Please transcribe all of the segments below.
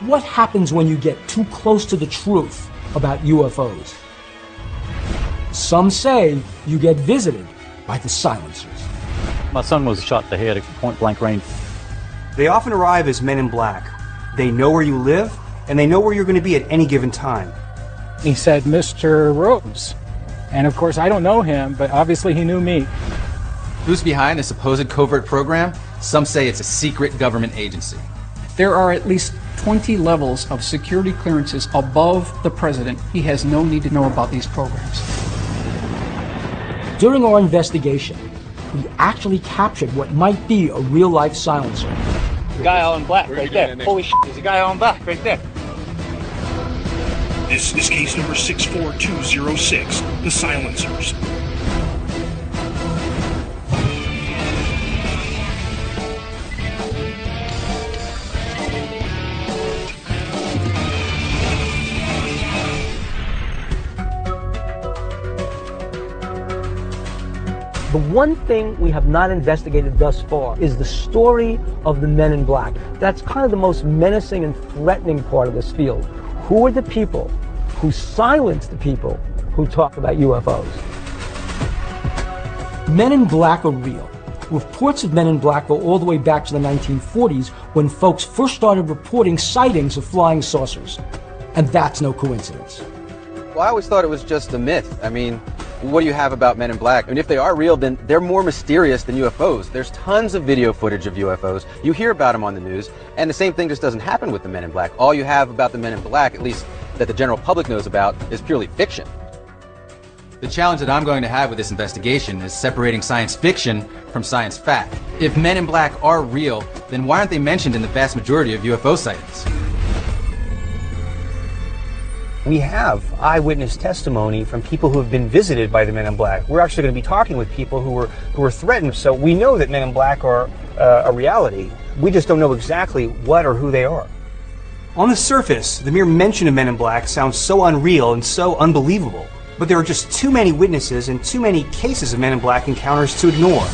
What happens when you get too close to the truth about UFOs? Some say you get visited by the silencers. My son was shot in the head at point-blank range. They often arrive as men in black. They know where you live, and they know where you're going to be at any given time. He said, "Mr. Rose." And of course, I don't know him, but obviously he knew me. Who's behind the supposed covert program? Some say it's a secret government agency. There are at least 20 levels of security clearances above the president. He has no need to know about these programs. During our investigation, we actually captured what might be a real-life silencer. The guy all in black right there. Holy shit, there's a guy all in black right there. This is case number 64206, the silencers. The one thing we have not investigated thus far is the story of the men in black. That's kind of the most menacing and threatening part of this field. Who are the people who silence the people who talk about UFOs? Men in black are real. Reports of men in black go all the way back to the 1940s when folks first started reporting sightings of flying saucers. And that's no coincidence. Well, I always thought it was just a myth. I mean, what do you have about men in black? I mean, if they are real, then they're more mysterious than UFOs. There's tons of video footage of UFOs. You hear about them on the news, and the same thing just doesn't happen with the men in black. All you have about the men in black, at least that the general public knows about, is purely fiction. The challenge that I'm going to have with this investigation is separating science fiction from science fact. If men in black are real, then why aren't they mentioned in the vast majority of UFO sightings? We have eyewitness testimony from people who have been visited by the men in black. We're actually going to be talking with people who were threatened, so we know that men in black are a reality. We just don't know exactly what or who they are. On the surface, the mere mention of men in black sounds so unreal and so unbelievable, but there are just too many witnesses and too many cases of men in black encounters to ignore.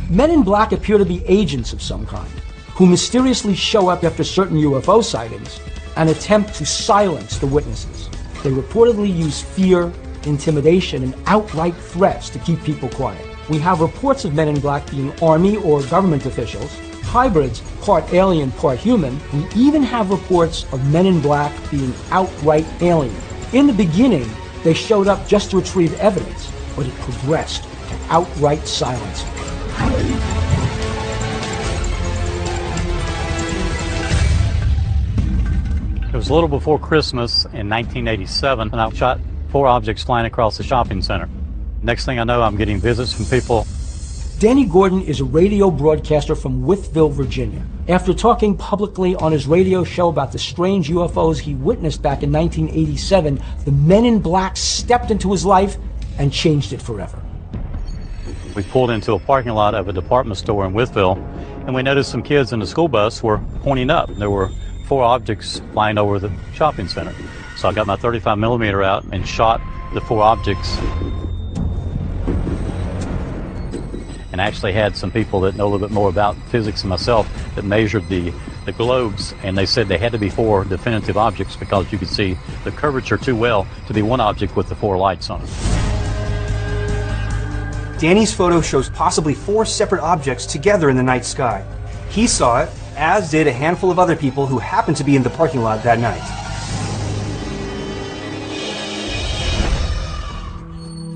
Men in black appear to be agents of some kind, who mysteriously show up after certain UFO sightings and attempt to silence the witnesses. They reportedly use fear, intimidation, and outright threats to keep people quiet. We have reports of men in black being army or government officials, hybrids, part alien, part human. We even have reports of men in black being outright alien. In the beginning, they showed up just to retrieve evidence, but it progressed to outright silence. It was a little before Christmas in 1987, and I shot 4 objects flying across the shopping center. Next thing I know, I'm getting visits from people. Danny Gordon is a radio broadcaster from Wytheville, Virginia. After talking publicly on his radio show about the strange UFOs he witnessed back in 1987, the men in black stepped into his life and changed it forever. We pulled into a parking lot of a department store in Wytheville, and we noticed some kids in the school bus were pointing up. There were 4 objects flying over the shopping center. So I got my 35 millimeter out and shot the 4 objects. And actually had some people that know a little bit more about physics than myself that measured the globes, and they said they had to be 4 definitive objects because you could see the curvature too well to be one object with the 4 lights on it. Danny's photo shows possibly 4 separate objects together in the night sky. He saw it, as did a handful of other people who happened to be in the parking lot that night.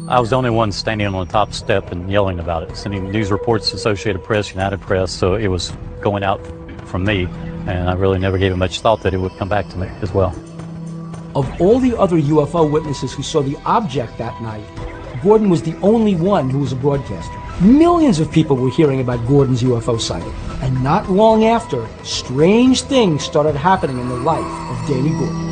I was the only one standing on the top step and yelling about it, sending news reports to Associated Press, United Press, so it was going out from me, and I really never gave it much thought that it would come back to me as well. Of all the other UFO witnesses who saw the object that night, Gordon was the only one who was a broadcaster. Millions of people were hearing about Gordon's UFO sighting, and not long after, strange things started happening in the life of Danny Gordon.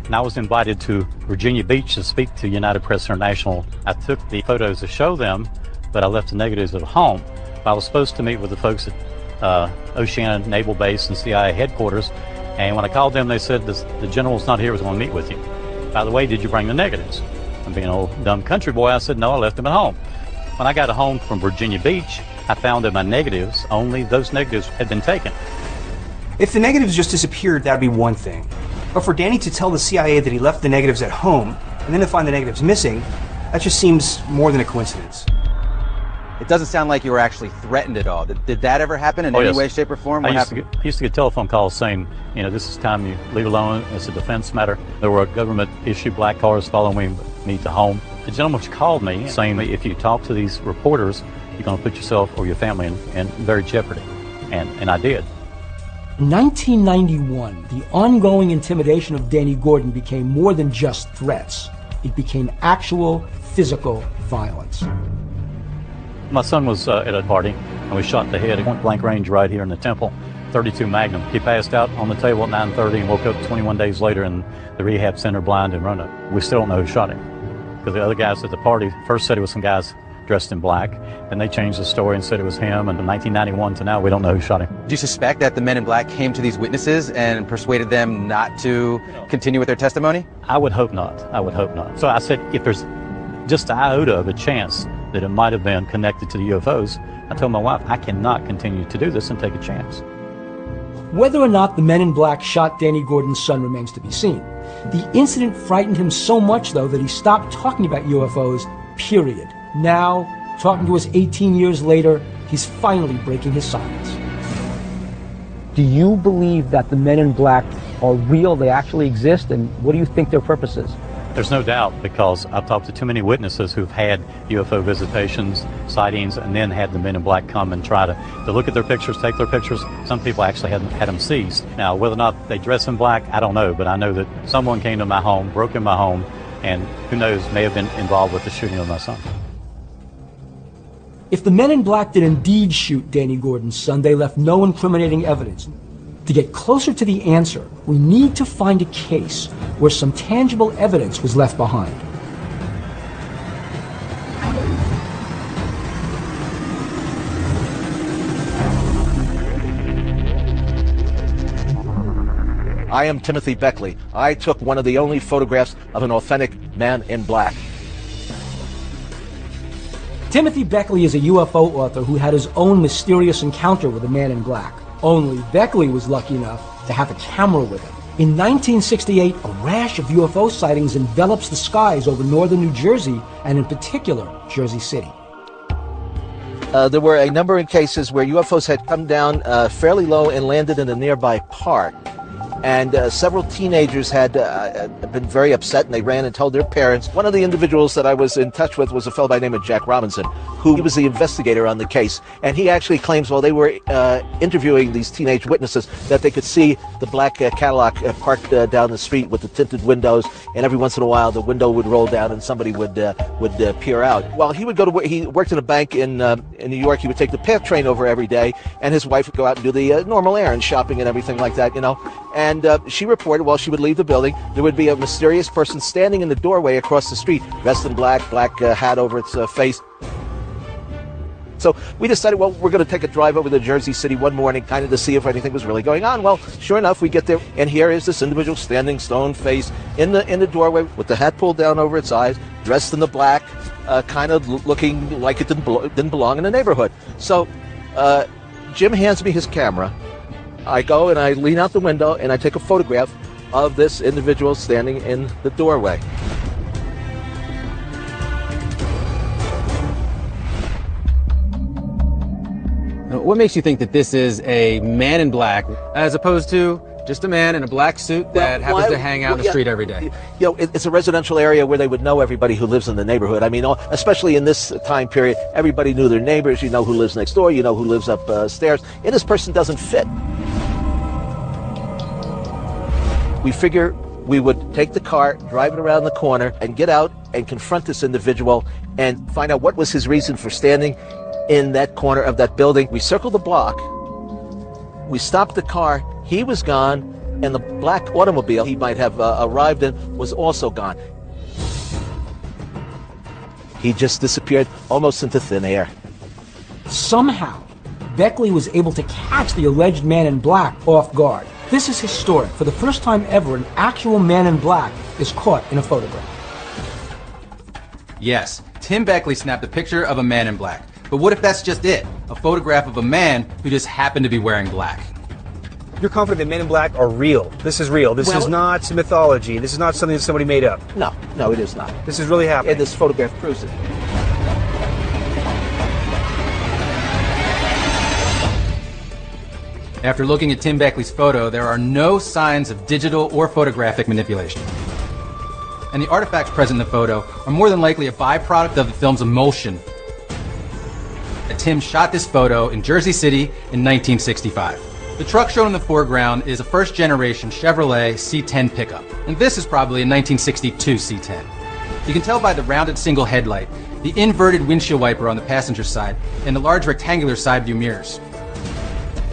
And I was invited to Virginia Beach to speak to United Press International. I took the photos to show them, but I left the negatives at home. I was supposed to meet with the folks at Oceana Naval Base and CIA headquarters, and when I called them, they said the general's not here, was going to meet with you. By the way, did you bring the negatives? And being an old dumb country boy, I said, no, I left them at home. When I got home from Virginia Beach, I found in my negatives, only those negatives had been taken. If the negatives just disappeared, that'd be one thing. But for Danny to tell the CIA that he left the negatives at home, and then to find the negatives missing, that just seems more than a coincidence. It doesn't sound like you were actually threatened at all. Did that ever happen in any way, shape, or form? What happened? I used to get telephone calls saying, you know, this is time you leave alone. It's a defense matter. There were government-issued black cars following me to home. The gentleman called me saying, if you talk to these reporters, you're going to put yourself or your family in very jeopardy. And I did. In 1991, the ongoing intimidation of Danny Gordon became more than just threats. It became actual physical violence. My son was at a party, and we shot the head at point-blank range right here in the temple, .32 Magnum. He passed out on the table at 9:30 and woke up 21 days later in the rehab center blind in Roanoke. We still don't know who shot him, because the other guys at the party first said it was some guys dressed in black, and they changed the story and said it was him, and from 1991 to now, we don't know who shot him. Do you suspect that the men in black came to these witnesses and persuaded them not to continue with their testimony? I would hope not. I would hope not. So I said, if there's just an iota of a chance that it might have been connected to the UFOs, I told my wife, I cannot continue to do this and take a chance. Whether or not the men in black shot Danny Gordon's son remains to be seen. The incident frightened him so much, though, that he stopped talking about UFOs, period. Now, talking to us 18 years later, he's finally breaking his silence. Do you believe that the men in black are real, they actually exist, and what do you think their purpose is? There's no doubt, because I've talked to too many witnesses who've had UFO visitations, sightings, and then had the men in black come and try to look at their pictures, take their pictures. Some people actually had them seized. Now, whether or not they dress in black, I don't know, but I know that someone came to my home, broke in my home, and who knows, may have been involved with the shooting of my son. If the men in black did indeed shoot Danny Gordon's son, they left no incriminating evidence. To get closer to the answer, we need to find a case where some tangible evidence was left behind. I am Timothy Beckley. I took one of the only photographs of an authentic man in black. Timothy Beckley is a UFO author who had his own mysterious encounter with a man in black. Only Beckley was lucky enough to have a camera with him. In 1968, a rash of UFO sightings envelops the skies over northern New Jersey, and in particular, Jersey City. There were a number of cases where UFOs had come down fairly low and landed in a nearby park. And several teenagers had been very upset, and they ran and told their parents. One of the individuals that I was in touch with was a fellow by the name of Jack Robinson, who was the investigator on the case. And he actually claims while they were interviewing these teenage witnesses that they could see the black Cadillac parked down the street with the tinted windows, and every once in a while the window would roll down and somebody would peer out. While he would go to work, he worked in a bank in New York. He would take the PATH train over every day, and his wife would go out and do the normal errands, shopping and everything like that, you know. And she reported while she would leave the building, there would be a mysterious person standing in the doorway across the street, dressed in black hat over its face. So we decided, well, we're going to take a drive over to Jersey City one morning, kind of to see if anything was really going on. Well, sure enough, we get there, and here is this individual standing stone-faced in the doorway with the hat pulled down over its eyes, dressed in the black, kind of looking like it didn't belong in the neighborhood. So Jim hands me his camera. I go and I lean out the window and I take a photograph of this individual standing in the doorway. What makes you think that this is a man in black as opposed to just a man in a black suit that happens to hang out in the street every day? You know, it's a residential area where they would know everybody who lives in the neighborhood. I mean, especially in this time period, everybody knew their neighbors. You know who lives next door. You know who lives upstairs. And this person doesn't fit. We figure we would take the car, drive it around the corner, and get out and confront this individual and find out what was his reason for standing in that corner of that building. We circled the block. We stopped the car. He was gone, and the black automobile he might have arrived in was also gone. He just disappeared almost into thin air. Somehow, Beckley was able to catch the alleged man in black off guard. This is historic. For the first time ever, an actual man in black is caught in a photograph. Yes, Tim Beckley snapped a picture of a man in black. But what if that's just it? A photograph of a man who just happened to be wearing black. You're confident that Men in Black are real. This is real. This is not mythology. This is not something that somebody made up. No, it is not. This is really happening. And this photograph proves it. After looking at Tim Beckley's photo, there are no signs of digital or photographic manipulation. And the artifacts present in the photo are more than likely a byproduct of the film's emulsion. Tim shot this photo in Jersey City in 1965. The truck shown in the foreground is a first-generation Chevrolet C10 pickup, and this is probably a 1962 C10. You can tell by the rounded single headlight, the inverted windshield wiper on the passenger side, and the large rectangular side view mirrors.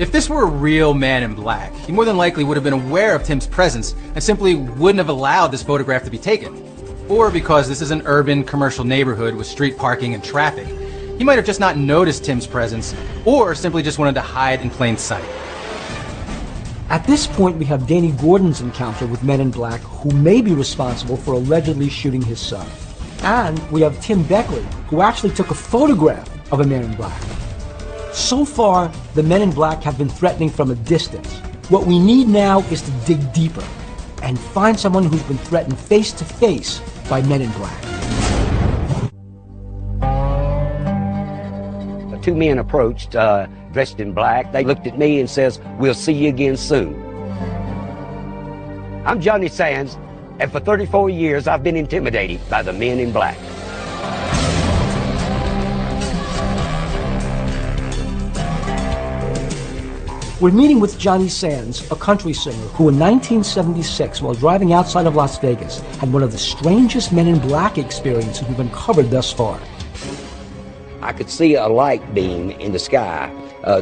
If this were a real Man in Black, he more than likely would have been aware of Tim's presence and simply wouldn't have allowed this photograph to be taken. Or because this is an urban, commercial neighborhood with street parking and traffic, he might have just not noticed Tim's presence, or simply just wanted to hide in plain sight. At this point, we have Danny Gordon's encounter with Men in Black, who may be responsible for allegedly shooting his son. And we have Tim Beckley, who actually took a photograph of a Man in Black. So far, the Men in Black have been threatening from a distance. What we need now is to dig deeper and find someone who's been threatened face to face by Men in Black. Two men approached, dressed in black. They looked at me and says, "We'll see you again soon." I'm Johnny Sands, and for 34 years I've been intimidated by the Men in Black. We're meeting with Johnny Sands, a country singer who in 1976, while driving outside of Las Vegas, had one of the strangest Men in Black experiences we've uncovered thus far. I could see a light beam in the sky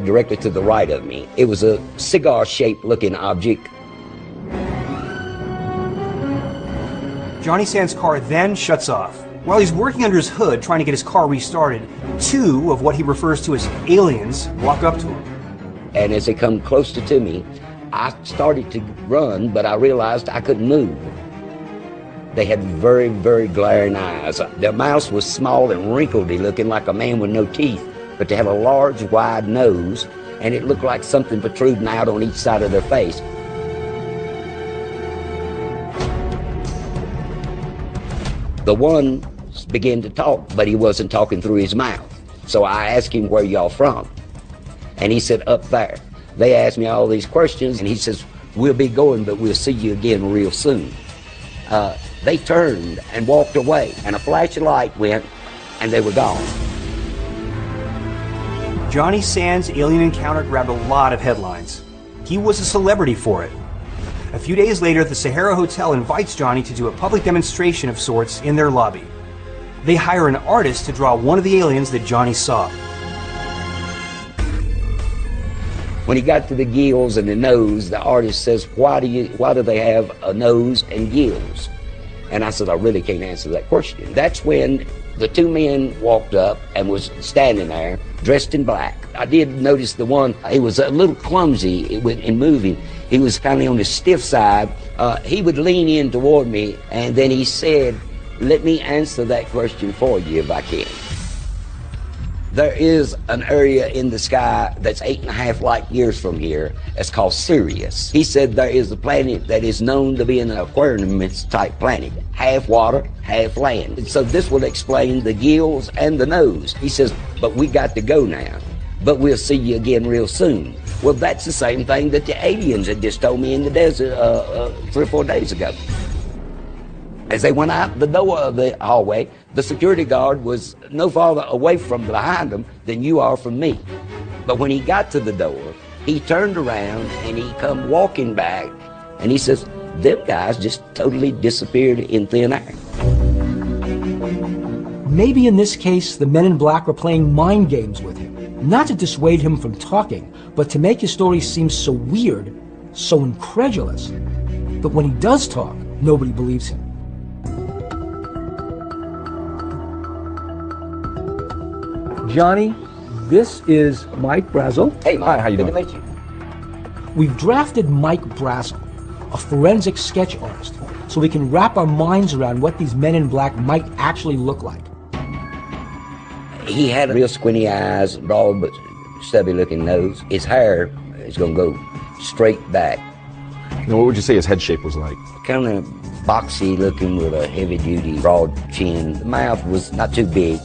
directly to the right of me. It was a cigar-shaped looking object. Johnny Sands' car then shuts off. While he's working under his hood trying to get his car restarted, two of what he refers to as aliens walk up to him. And as they come closer to me, I started to run, but I realized I couldn't move. They had very, very glaring eyes. Their mouths was small and wrinkledy, looking like a man with no teeth, but they had a large, wide nose, and it looked like something protruding out on each side of their face. The one began to talk, but he wasn't talking through his mouth. So I asked him, "Where y'all from?" And he said, "Up there." They asked me all these questions, and he says, "We'll be going, but we'll see you again real soon." They turned and walked away, and a flash of light went, and they were gone. Johnny Sands' alien encounter grabbed a lot of headlines. He was a celebrity for it. A few days later, the Sahara Hotel invites Johnny to do a public demonstration of sorts in their lobby. They hire an artist to draw one of the aliens that Johnny saw. When he got to the gills and the nose, the artist says, why do they have a nose and gills? And I said, I really can't answer that question. That's when the two men walked up and was standing there dressed in black. I did notice the one, he was a little clumsy in moving. He was kind of on the stiff side. He would lean in toward me, and then he said, "Let me answer that question for you if I can." There is an area in the sky that's 8.5 light years from here. It's called Sirius. He said there is a planet that is known to be an Aquarius type planet, half water, half land. And so this will explain the gills and the nose. He says, but we got to go now, but we'll see you again real soon. Well, that's the same thing that the aliens had just told me in the desert 3 or 4 days ago. As they went out the door of the hallway, the security guard was no farther away from behind him than you are from me. But when he got to the door, he turned around and he come walking back, and he says, them guys just totally disappeared in thin air. Maybe in this case, the Men in Black were playing mind games with him, not to dissuade him from talking, but to make his story seem so weird, so incredulous, that when he does talk, nobody believes him. Johnny, this is Mike Brazel. Hey, Mike. Hi, how you doing? Good to meet you. We've drafted Mike Brazel, a forensic sketch artist, so we can wrap our minds around what these Men in Black might actually look like. He had real squinty eyes, broad but stubby-looking nose. His hair is going to go straight back. Now, what would you say his head shape was like? Kind of boxy looking with a heavy-duty, broad chin. The mouth was not too big.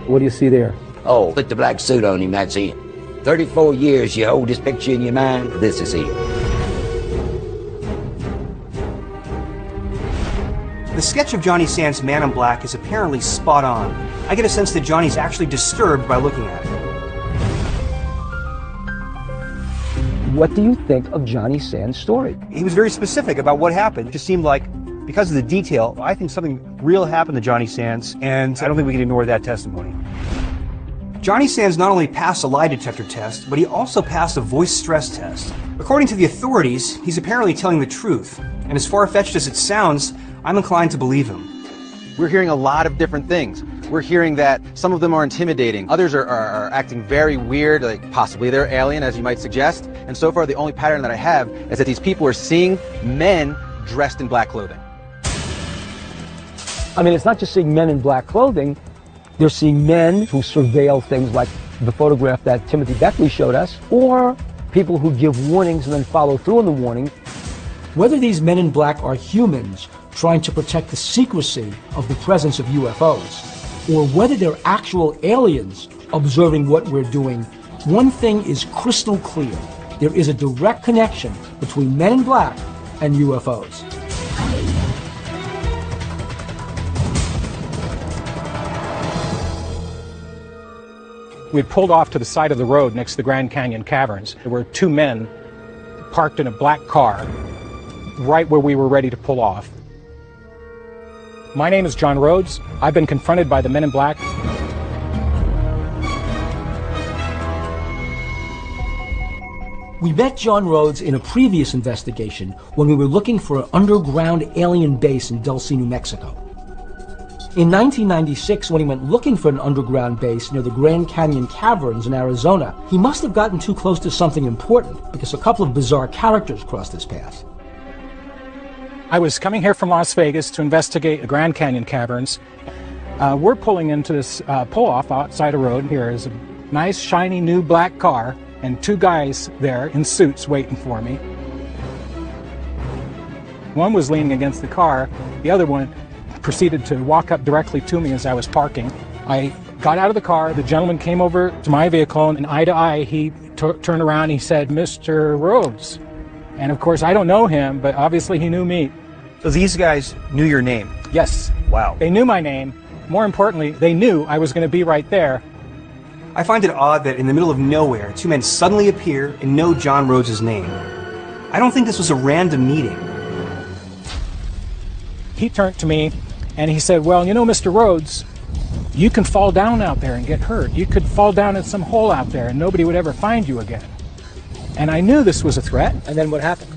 What do you see there? Oh, put the black suit on him, that's it. 34 years you hold this picture in your mind, this is it. The sketch of Johnny Sands' Man in Black is apparently spot on. I get a sense that Johnny's actually disturbed by looking at it. What do you think of Johnny Sands' story? He was very specific about what happened. It just seemed like, because of the detail, I think something real happened to Johnny Sands, and I don't think we can ignore that testimony. Johnny Sands not only passed a lie detector test, but he also passed a voice stress test. According to the authorities, he's apparently telling the truth, and as far-fetched as it sounds, I'm inclined to believe him. We're hearing a lot of different things. We're hearing that some of them are intimidating, others are acting very weird, like possibly they're alien, as you might suggest. And so far, the only pattern that I have is that these people are seeing men dressed in black clothing. I mean, it's not just seeing men in black clothing. They're seeing men who surveil things like the photograph that Timothy Beckley showed us, or people who give warnings and then follow through on the warning. Whether these men in black are humans trying to protect the secrecy of the presence of UFOs, or whether they're actual aliens observing what we're doing, one thing is crystal clear. There is a direct connection between Men in Black and UFOs. We had pulled off to the side of the road next to the Grand Canyon Caverns. There were two men parked in a black car right where we were ready to pull off. My name is John Rhodes. I've been confronted by the Men in Black. We met John Rhodes in a previous investigation when we were looking for an underground alien base in Dulce, New Mexico. In 1996, when he went looking for an underground base near the Grand Canyon Caverns in Arizona, he must have gotten too close to something important because a couple of bizarre characters crossed his path. I was coming here from Las Vegas to investigate the Grand Canyon Caverns. We're pulling into this pull-off outside a road. Here is a nice, shiny, new black car and two guys there in suits waiting for me. One was leaning against the car. The other one proceeded to walk up directly to me as I was parking. I got out of the car. The gentleman came over to my vehicle, and eye to eye, he turned around and he said, "Mr. Rhodes." And of course, I don't know him, but obviously he knew me. So these guys knew your name? Yes. Wow. They knew my name. More importantly, they knew I was going to be right there. I find it odd that in the middle of nowhere, two men suddenly appear and know John Rhodes' name. I don't think this was a random meeting. He turned to me and he said, "Well, you know, Mr. Rhodes, you can fall down out there and get hurt. You could fall down in some hole out there and nobody would ever find you again." And I knew this was a threat. And then what happened?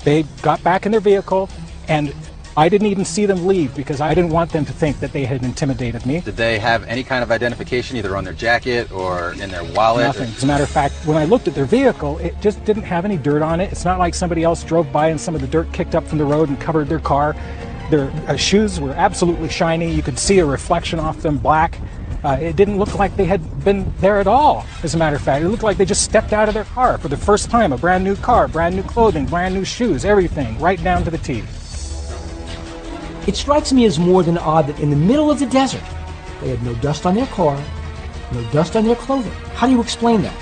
They got back in their vehicle, and I didn't even see them leave because I didn't want them to think that they had intimidated me. Did they have any kind of identification either on their jacket or in their wallet? Nothing. As a matter of fact, when I looked at their vehicle, it just didn't have any dirt on it. It's not like somebody else drove by and some of the dirt kicked up from the road and covered their car. Their shoes were absolutely shiny. You could see a reflection off them, black. It didn't look like they had been there at all, as a matter of fact. It looked like they just stepped out of their car for the first time. A brand new car, brand new clothing, brand new shoes, everything, right down to the T. It strikes me as more than odd that in the middle of the desert, they had no dust on their car, no dust on their clothing. How do you explain that?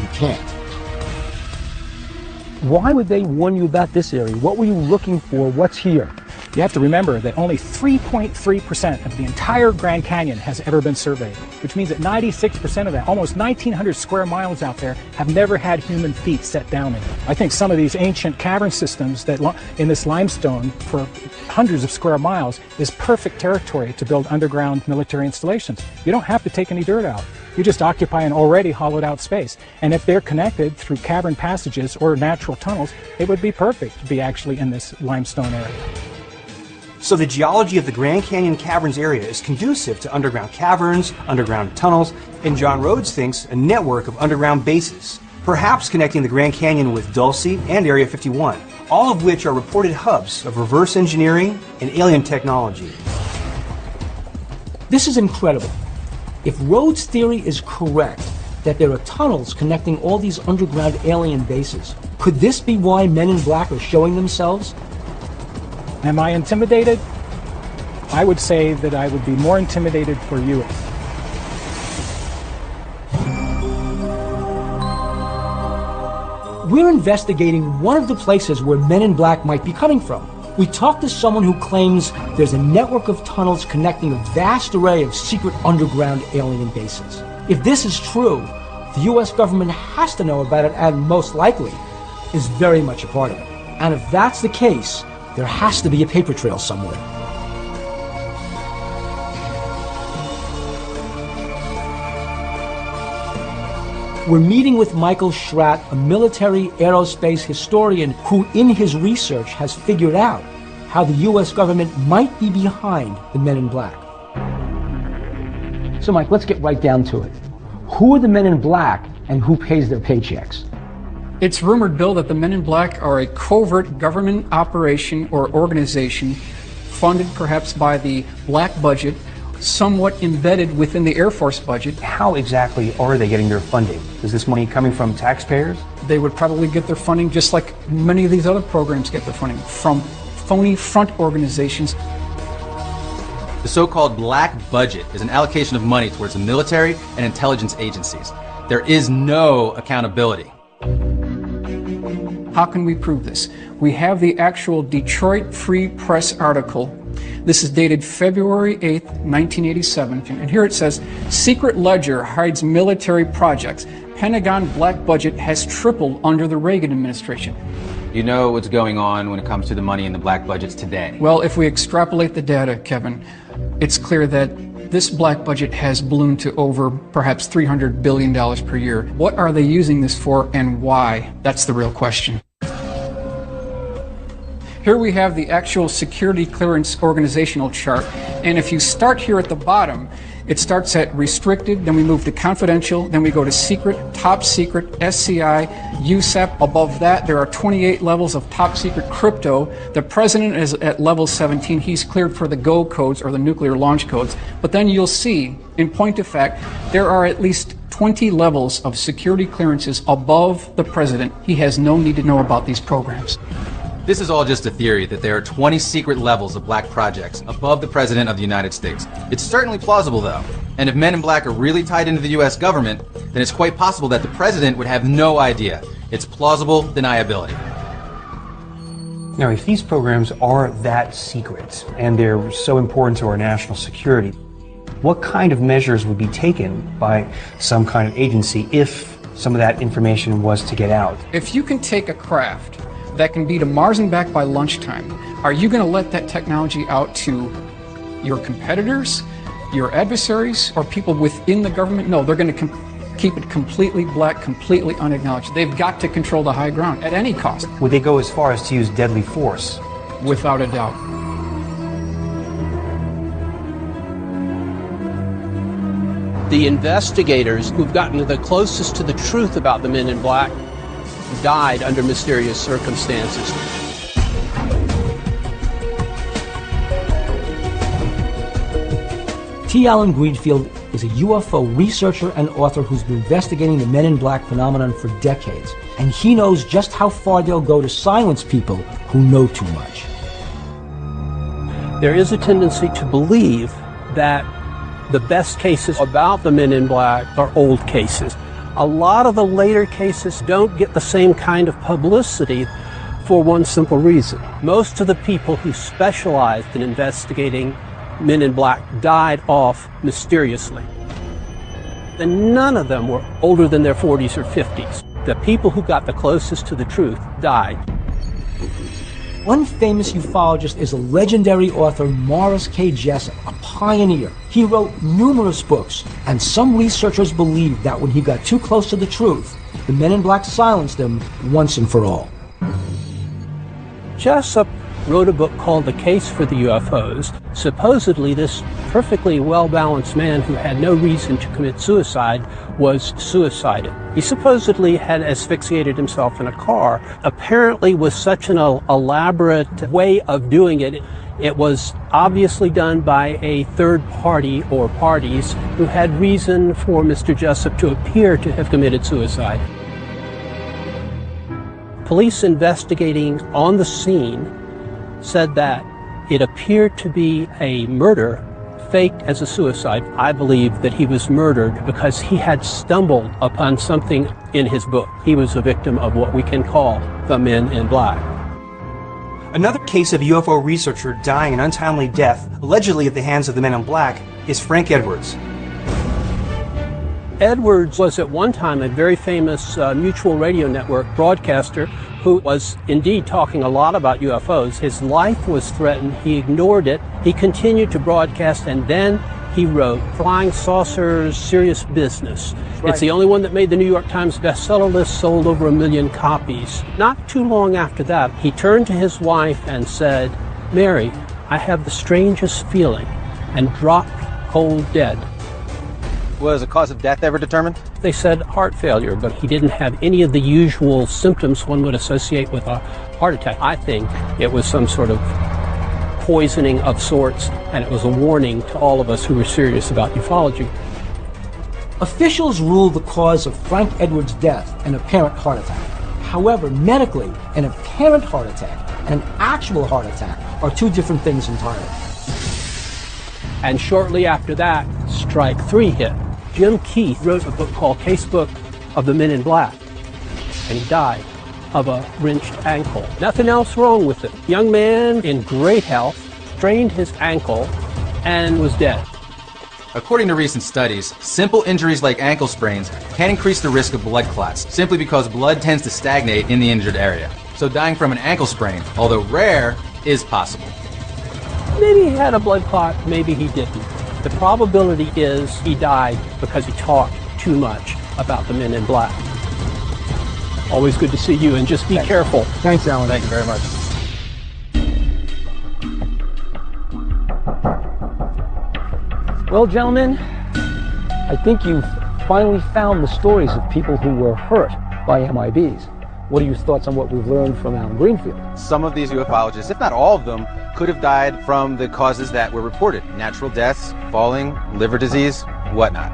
You can't. Why would they warn you about this area? What were you looking for? What's here? You have to remember that only 3.3% of the entire Grand Canyon has ever been surveyed, which means that 96% of that, almost 1,900 square miles out there, have never had human feet set down in it. I think some of these ancient cavern systems that in this limestone for hundreds of square miles is perfect territory to build underground military installations. You don't have to take any dirt out. You just occupy an already hollowed out space. And if they're connected through cavern passages or natural tunnels, it would be perfect to be actually in this limestone area. So the geology of the Grand Canyon Caverns area is conducive to underground caverns, underground tunnels, and John Rhodes thinks a network of underground bases, perhaps connecting the Grand Canyon with Dulce and Area 51, all of which are reported hubs of reverse engineering and alien technology. This is incredible. If Rhodes' theory is correct, that there are tunnels connecting all these underground alien bases, could this be why Men in Black are showing themselves? Am I intimidated? I would say that I would be more intimidated for you. We're investigating one of the places where Men in Black might be coming from. We talked to someone who claims there's a network of tunnels connecting a vast array of secret underground alien bases. If this is true, the US government has to know about it and most likely is very much a part of it. And if that's the case, there has to be a paper trail somewhere. We're meeting with Michael Schratt, a military aerospace historian who, in his research, has figured out how the US government might be behind the Men in Black. So, Mike, let's get right down to it. Who are the Men in Black and who pays their paychecks? It's rumored, Bill, that the Men in Black are a covert government operation or organization funded perhaps by the black budget, somewhat embedded within the Air Force budget. How exactly are they getting their funding? Is this money coming from taxpayers? They would probably get their funding just like many of these other programs get their funding, from phony front organizations. The so-called black budget is an allocation of money towards the military and intelligence agencies. There is no accountability. How can we prove this? We have the actual Detroit Free Press article. This is dated February 8th, 1987, and here it says, "Secret ledger hides military projects. Pentagon black budget has tripled under the Reagan administration." You know what's going on when it comes to the money in the black budgets today. Well, if we extrapolate the data, Kevin, it's clear that this black budget has ballooned to over perhaps $300 billion per year. What are they using this for and why? That's the real question. Here we have the actual security clearance organizational chart, and if you start here at the bottom, it starts at restricted, then we move to confidential, then we go to secret, top secret, SCI, USEP. Above that, there are 28 levels of top secret crypto. The president is at level 17. He's cleared for the GO codes, or the nuclear launch codes. But then you'll see, in point of fact, there are at least 20 levels of security clearances above the president. He has no need to know about these programs. This is all just a theory that there are 20 secret levels of black projects above the President of the United States. It's certainly plausible, though. And if Men in Black are really tied into the U.S. government, then it's quite possible that the President would have no idea. It's plausible deniability. Now, if these programs are that secret and they're so important to our national security, what kind of measures would be taken by some kind of agency if some of that information was to get out? If you can take a craft that can be to Mars and back by lunchtime, are you going to let that technology out to your competitors, your adversaries, or people within the government? No, they're going to keep it completely black, completely unacknowledged. They've got to control the high ground at any cost. Would they go as far as to use deadly force? Without a doubt. The investigators who've gotten the closest to the truth about the Men in Black died under mysterious circumstances. T. Allen Greenfield is a UFO researcher and author who's been investigating the Men in Black phenomenon for decades, and he knows just how far they'll go to silence people who know too much. There is a tendency to believe that the best cases about the Men in Black are old cases. A lot of the later cases don't get the same kind of publicity for one simple reason. Most of the people who specialized in investigating Men in Black died off mysteriously. And none of them were older than their 40s or 50s. The people who got the closest to the truth died. One famous ufologist is a legendary author, Morris K. Jessup, a pioneer. He wrote numerous books, and some researchers believe that when he got too close to the truth, the Men in Black silenced him once and for all. Jessup wrote a book called The Case for the UFOs. Supposedly, this perfectly well-balanced man who had no reason to commit suicide was suicided. He supposedly had asphyxiated himself in a car. Apparently, with such an elaborate way of doing it, It was obviously done by a third party or parties who had reason for Mr. Jessup to appear to have committed suicide. Police investigating on the scene said that it appeared to be a murder faked as a suicide. I believe that he was murdered because he had stumbled upon something in his book. He was a victim of what we can call the Men in Black. Another case of a UFO researcher dying an untimely death, allegedly at the hands of the Men in Black, is Frank Edwards. Edwards was at one time a very famous Mutual Radio Network broadcaster who was indeed talking a lot about UFOs. His life was threatened. He ignored it. He continued to broadcast, and then he wrote Flying Saucers, Serious Business. Right. It's the only one that made the New York Times bestseller list, sold over 1 million copies. Not too long after that, he turned to his wife and said, "Mary, I have the strangest feeling," and dropped cold dead. Was the cause of death ever determined? They said heart failure, but he didn't have any of the usual symptoms one would associate with a heart attack. I think it was some sort of poisoning of sorts, and it was a warning to all of us who were serious about ufology. Officials ruled the cause of Frank Edwards' death an apparent heart attack. However, medically, an apparent heart attack and an actual heart attack are two different things entirely. And shortly after that, Strike 3 hit. Jim Keith wrote a book called Casebook of the Men in Black, and he died of a wrenched ankle. Nothing else wrong with it. Young man in great health, strained his ankle, and was dead. According to recent studies, simple injuries like ankle sprains can increase the risk of blood clots, simply because blood tends to stagnate in the injured area. So dying from an ankle sprain, although rare, is possible. Maybe he had a blood clot, maybe he didn't. The probability is he died because he talked too much about the Men in Black. Always good to see you, and just be careful. Thanks, Alan. Thank you very much. Well, gentlemen, I think you've finally found the stories of people who were hurt by MIBs. What are your thoughts on what we've learned from Alan Greenfield? Some of these ufologists, if not all of them, could have died from the causes that were reported. Natural deaths, falling, liver disease, whatnot.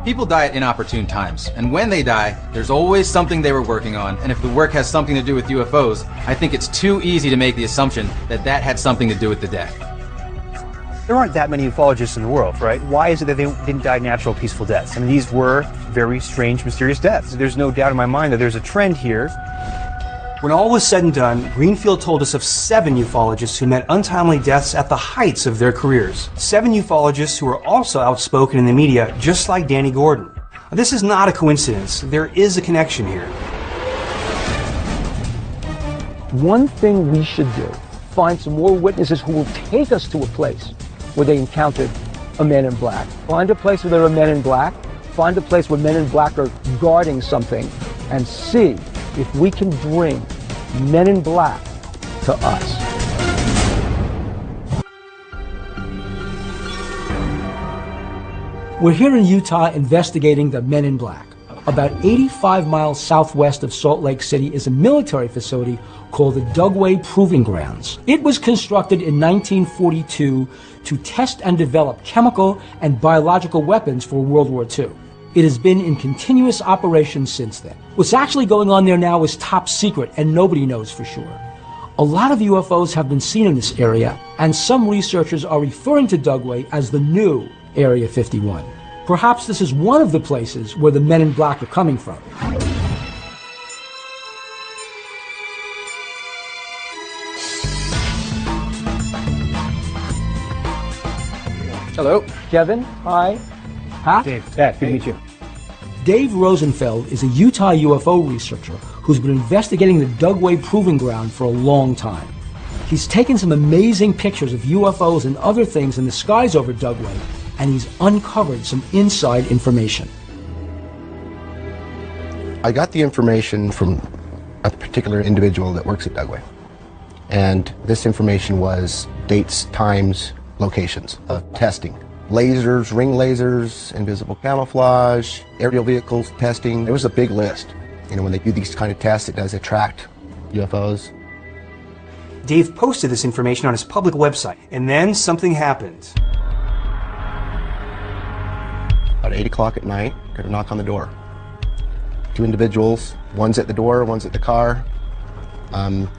People die at inopportune times, and when they die, there's always something they were working on, and if the work has something to do with UFOs, I think it's too easy to make the assumption that that had something to do with the death. There aren't that many ufologists in the world, right? Why is it that they didn't die natural, peaceful deaths? I mean, these were very strange, mysterious deaths. There's no doubt in my mind that there's a trend here. When all was said and done, Greenfield told us of 7 ufologists who met untimely deaths at the heights of their careers. 7 ufologists who were also outspoken in the media, just like Danny Gordon. Now, this is not a coincidence. There is a connection here. One thing we should do, find some more witnesses who will take us to a place where they encountered a Man in Black. Find a place where there are Men in Black, find a place where Men in Black are guarding something, and see if we can bring Men in Black to us. We're here in Utah investigating the Men in Black. About 85 miles southwest of Salt Lake City is a military facility called the Dugway Proving Grounds. It was constructed in 1942 to test and develop chemical and biological weapons for World War II. It has been in continuous operation since then. What's actually going on there now is top secret, and nobody knows for sure. A lot of UFOs have been seen in this area, and some researchers are referring to Dugway as the new Area 51. Perhaps this is one of the places where the Men in Black are coming from. Hello. Kevin, hi. Pat? Dave, good to meet you. Dave Rosenfeld is a Utah UFO researcher who's been investigating the Dugway Proving Ground for a long time. He's taken some amazing pictures of UFOs and other things in the skies over Dugway, and he's uncovered some inside information. I got the information from a particular individual that works at Dugway. And this information was dates, times, locations of testing. Lasers, ring lasers, invisible camouflage, aerial vehicles testing. It was a big list. You know, when they do these kind of tests, it does attract UFOs. Dave posted this information on his public website, and then something happened. About 8 o'clock at night, got a knock on the door. 2 individuals, one's at the door, one's at the car,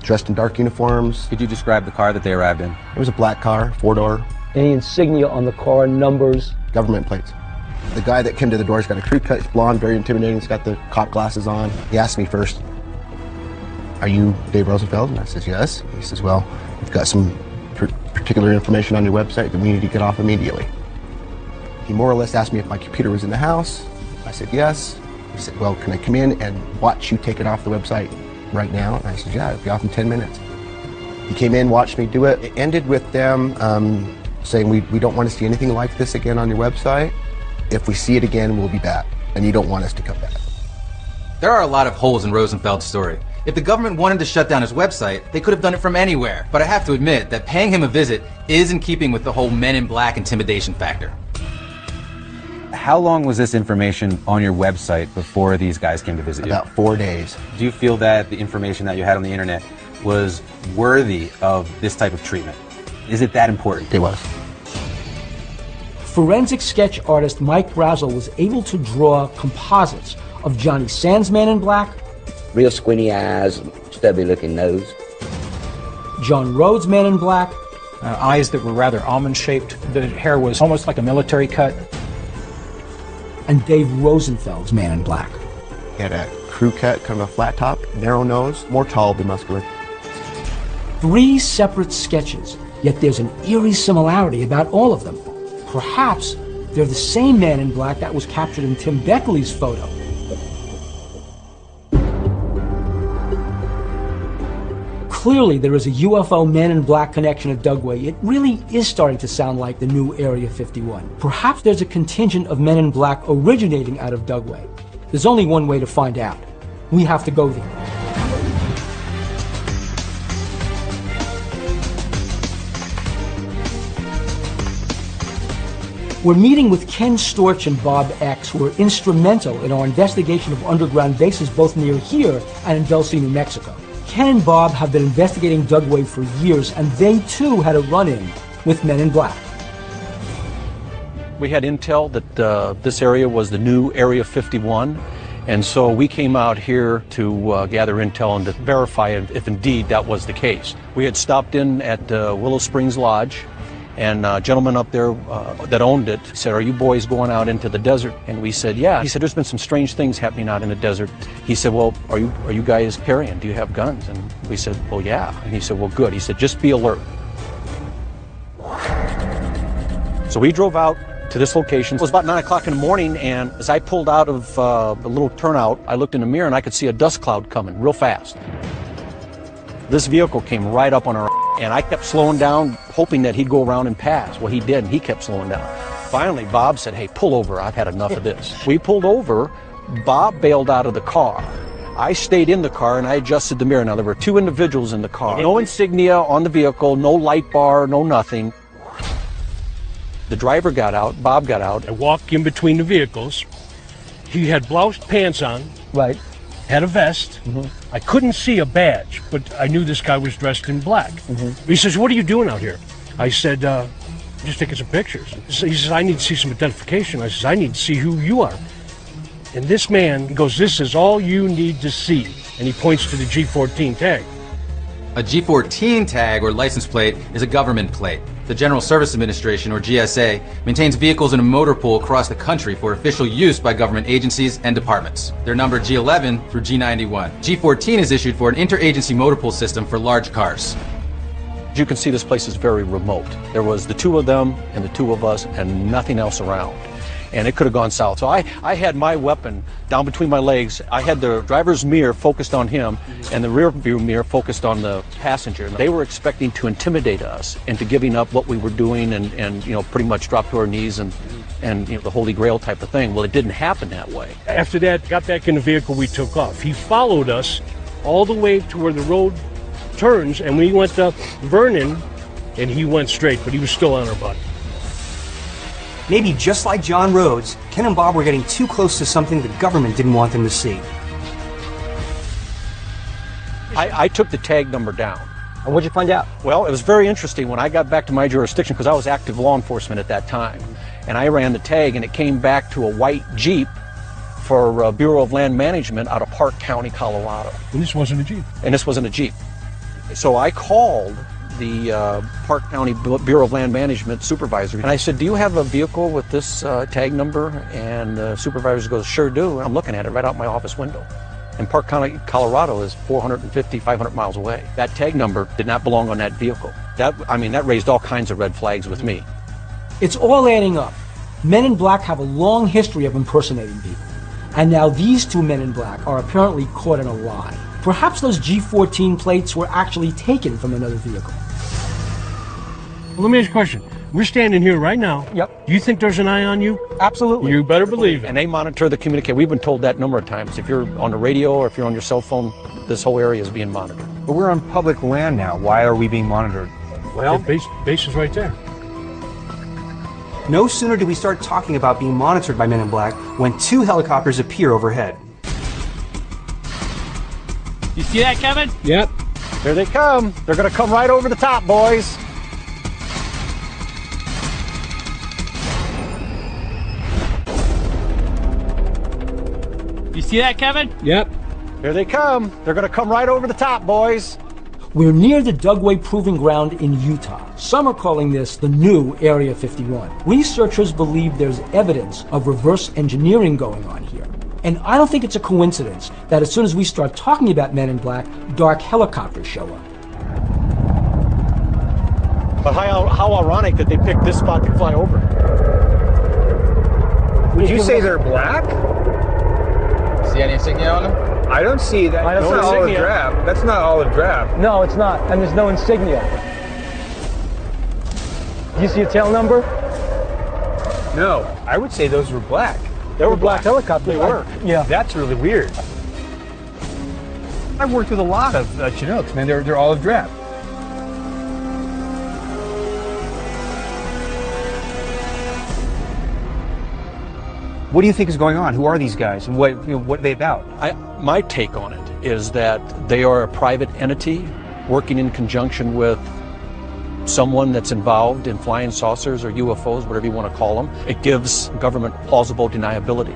dressed in dark uniforms. Could you describe the car that they arrived in? It was a black car, 4-door. Any insignia on the car, numbers? Government plates. The guy that came to the door, he's got a crew cut, he's blonde, very intimidating, he's got the cop glasses on. He asked me first, "Are you Dave Rosenfeld?" And I says, "Yes." He says, "Well, we've got some particular information on your website that we need to get off immediately." He more or less asked me if my computer was in the house. I said, "Yes." He said, "Well, can I come in and watch you take it off the website right now?" And I said, "Yeah, it'll be off in 10 minutes. He came in, watched me do it. It ended with them saying, we don't want to see anything like this again on your website. If we see it again, we'll be back, and you don't want us to come back." There are a lot of holes in Rosenfeld's story. If the government wanted to shut down his website, they could have done it from anywhere. But I have to admit that paying him a visit is in keeping with the whole Men in Black intimidation factor. How long was this information on your website before these guys came to visit you? About 4 days. Do you feel that the information that you had on the internet was worthy of this type of treatment? Is it that important? It was. Forensic sketch artist Mike Brazel was able to draw composites of Johnny Sands' Man in Black, Real squinty eyes, stubby looking nose. John Rhodes' Man in Black, eyes that were rather almond-shaped. The hair was almost like a military cut. and Dave Rosenfeld's Man in Black. He had a crew cut, kind of a flat top, narrow nose, more tall than muscular. 3 separate sketches, yet there's an eerie similarity about all of them. Perhaps they're the same Man in Black that was captured in Tim Beckley's photo. Clearly, there is a UFO Man in Black connection at Dugway. It really is starting to sound like the new Area 51. Perhaps there's a contingent of Men in Black originating out of Dugway. There's only one way to find out. We have to go there. We're meeting with Ken Storch and Bob X, who are instrumental in our investigation of underground bases both near here and in Dulce, New Mexico. Ken and Bob have been investigating Dugway for years, and they too had a run-in with Men in Black. We had intel that this area was the new Area 51, and so we came out here to gather intel and to verify if indeed that was the case. We had stopped in at Willow Springs Lodge, and a gentleman up there that owned it said, "Are you boys going out into the desert?" And we said, "Yeah." He said, "There's been some strange things happening out in the desert." He said, "Well, are you guys carrying? Do you have guns?" And we said, "Well, yeah." And he said, "Well, good." He said, "Just be alert." So we drove out to this location. It was about 9 o'clock in the morning, and as I pulled out of a little turnout, I looked in the mirror and I could see a dust cloud coming real fast. This vehicle came right up on our, and I kept slowing down, hoping that he'd go around and pass. Well, he did, and he kept slowing down. Finally, Bob said, "Hey, pull over. I've had enough of this." We pulled over. Bob bailed out of the car. I stayed in the car, and I adjusted the mirror. Now, there were 2 individuals in the car. No insignia on the vehicle, no light bar, no nothing. The driver got out. Bob got out. I walked in between the vehicles. He had bloused pants on. Right. Had a vest. I couldn't see a badge, but I knew this guy was dressed in black. He says, "What are you doing out here?" I said, "Just taking some pictures." He says, "I need to see some identification." I says, "I need to see who you are." And this man goes, "This is all you need to see." And he points to the G14 tag. A G14 tag or license plate is a government plate. The General Service Administration, or GSA, maintains vehicles in a motor pool across the country for official use by government agencies and departments. They're numbered G11 through G91. G14 is issued for an interagency motor pool system for large cars. As you can see, this place is very remote. There was the 2 of them and the 2 of us and nothing else around. And it could have gone south. So I had my weapon down between my legs. I had the driver's mirror focused on him and the rear view mirror focused on the passenger. They were expecting to intimidate us into giving up what we were doing and you know, pretty much drop to our knees and you know, the Holy Grail type of thing. Well, it didn't happen that way. After that, got back in the vehicle, we took off. He followed us all the way to where the road turns, and we went up Vernon, and he went straight, but he was still on our butt. Maybe just like John Rhodes, Ken and Bob were getting too close to something the government didn't want them to see. I took the tag number down, And what'd you find out? Well, it was very interesting when I got back to my jurisdiction, because I was active law enforcement at that time, and I ran the tag, and it came back to a white Jeep for Bureau of Land Management out of Park County, Colorado. And this wasn't a Jeep. And this wasn't a Jeep. So I called the Park County Bureau of Land Management supervisor, and I said, do you have a vehicle with this tag number? And the supervisor goes, sure do. And I'm looking at it right out my office window. And Park County, Colorado is 450, 500 miles away. That tag number did not belong on that vehicle. That raised all kinds of red flags with me. It's all adding up. Men in Black have a long history of impersonating people. And now these two men in black are apparently caught in a lie. Perhaps those G14 plates were actually taken from another vehicle. Well, let me ask you a question. We're standing here right now. Yep. Do you think there's an eye on you? Absolutely. You better believe it. And they monitor the communication. We've been told that a number of times. If you're on the radio or if you're on your cell phone, this whole area is being monitored. But we're on public land now. Why are we being monitored? Well, base is right there. No sooner do we start talking about being monitored by Men in Black when two helicopters appear overhead. You see that, Kevin? Yep. Here they come. They're going to come right over the top, boys. You see that, Kevin? Yep. Here they come. They're going to come right over the top, boys. We're near the Dugway Proving Ground in Utah. Some are calling this the new Area 51. Researchers believe there's evidence of reverse engineering going on here. And I don't think it's a coincidence that as soon as we start talking about Men in Black, dark helicopters show up. But how ironic that they picked this spot to fly over. Would you say they're black? See any insignia on them? I don't see that. That's not olive drab. That's not olive drab. No, it's not. And there's no insignia. Do you see a tail number? No. I would say those were black. They were black helicopters. They were. Yeah. That's really weird. I've worked with a lot of Chinooks, man. They're olive drab. What do you think is going on? Who are these guys, and what are they about? My take on it is that they are a private entity working in conjunction with someone that's involved in flying saucers or UFOs, whatever you want to call them. It gives government plausible deniability.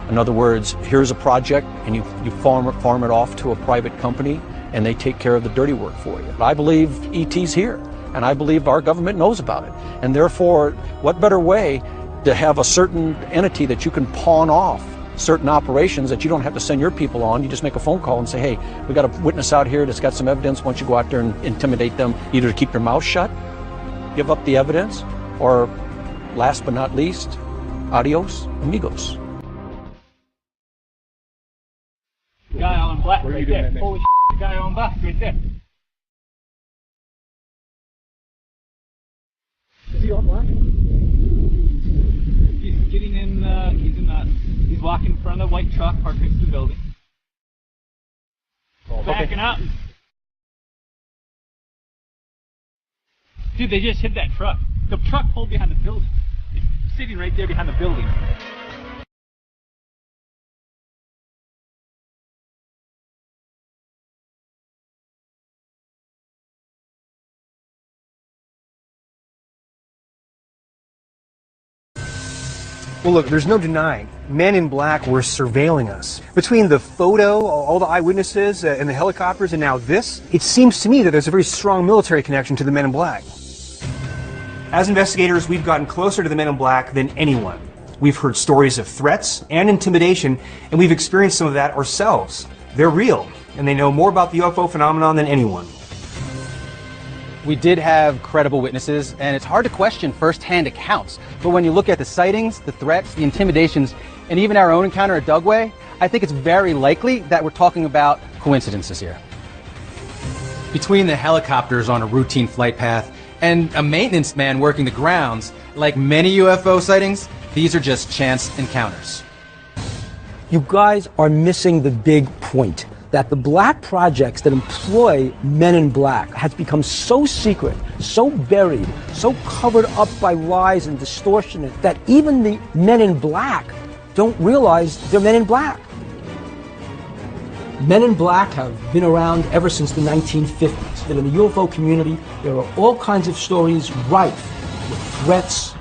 In other words, here's a project, and you farm it off to a private company, and they take care of the dirty work for you. I believe ET's here, and I believe our government knows about it. And therefore, what better way to have a certain entity that you can pawn off certain operations that you don't have to send your people on. You just make a phone call and say, hey, we got a witness out here that's got some evidence. Why don't you go out there and intimidate them, either to keep their mouth shut, give up the evidence, or last but not least, adios, amigos. The guy on black right there. Holy shit, the guy on black right there. Is he on black? He's getting in, he's walking in front of the white truck parked next to the building. Backing up. Dude, they just hit that truck. The truck pulled behind the building. It's sitting right there behind the building. Well, look, there's no denying. Men in Black were surveilling us. Between the photo, all the eyewitnesses, and the helicopters, and now this, it seems to me that there's a very strong military connection to the Men in Black. As investigators, we've gotten closer to the Men in Black than anyone. We've heard stories of threats and intimidation, and we've experienced some of that ourselves. They're real, and they know more about the UFO phenomenon than anyone. We did have credible witnesses, and it's hard to question first-hand accounts. But when you look at the sightings, the threats, the intimidations, and even our own encounter at Dugway, I think it's very likely that we're talking about coincidences here. Between the helicopters on a routine flight path and a maintenance man working the grounds, like many UFO sightings, these are just chance encounters. You guys are missing the big point. That the black projects that employ Men in Black has become so secret, so buried, so covered up by lies and distortion that even the Men in Black don't realize they're Men in Black. Men in Black have been around ever since the 1950s. In the UFO community, there are all kinds of stories rife with threats,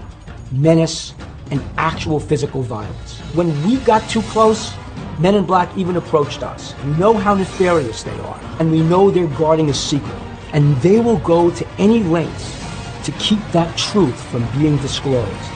menace, and actual physical violence. When we got too close, Men in Black even approached us. We know how nefarious they are, and we know they're guarding a secret, and they will go to any lengths to keep that truth from being disclosed.